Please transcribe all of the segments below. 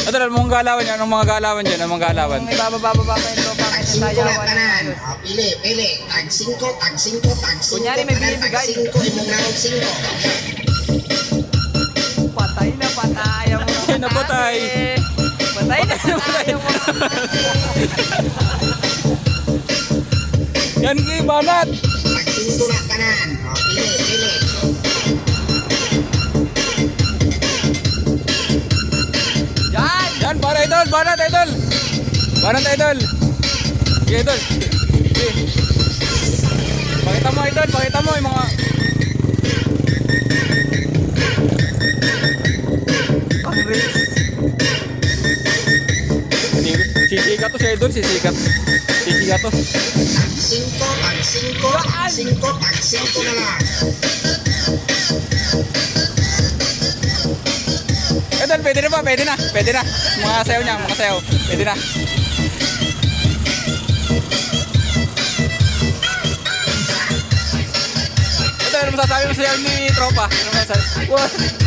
Ito lang, mga galawan yan. Anong mga galawan dyan? Anong mga galawan? Kung ibababa pa yung tropa Tag kayo 5 sa na sayawan. tanan. O, pili, pili. Tag 5, tag 5, tag 5. Kunyari, may binibigay. Tag 5, imong naog 5. Patay na patay ang mga Patay na patay. Patay na patay ang mga Yan kay banat. Tag 5 na tanan. O, pili, pili. Yan! Yan, para idol, banat idol. Banat idol. Sige idol. Sige. Pakita mo idol, pakita mo yung mga... Pang-race. Sisikat to si idol, sisikat. Sisikat to. Tag 5, tag 5, tag 5 na lang. Idol, pwede na ba? Pwede na. Pwede na. Mga sayaw niya, mga sayaw. Pwede na. Idol, ano masasabi mo sayaw ni tropa? Ano masasabi?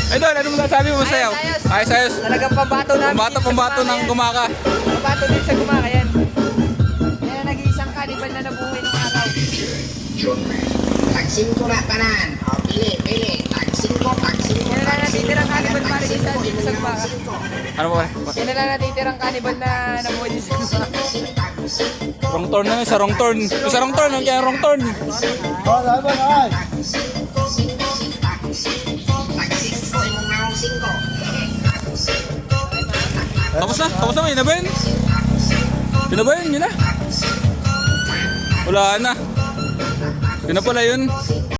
Idol, ano masasabi mo sayaw? Ayos, ayos. Talagang pambato namin. Pambato ng gumaka. Pambato din sa gumaka yan. Yan ang nag-iisang kanibal na nabuhay ng araw. Tag 5 na tanan. O, pili, pili. Tag 5, tag 5. Yan na lang natitirang kanibal para sa dito sa gumaka. Ano ba? Yan na lang natitirang kanibal na nabuhay dito sa gumaka. Wrong turn na yun, sa wrong turn. Yung sa wrong turn, yung kaya wrong turn. Tapos na, yun na ba yun? Yun na ba yun, yun na? Wala na. Yun na pala yun.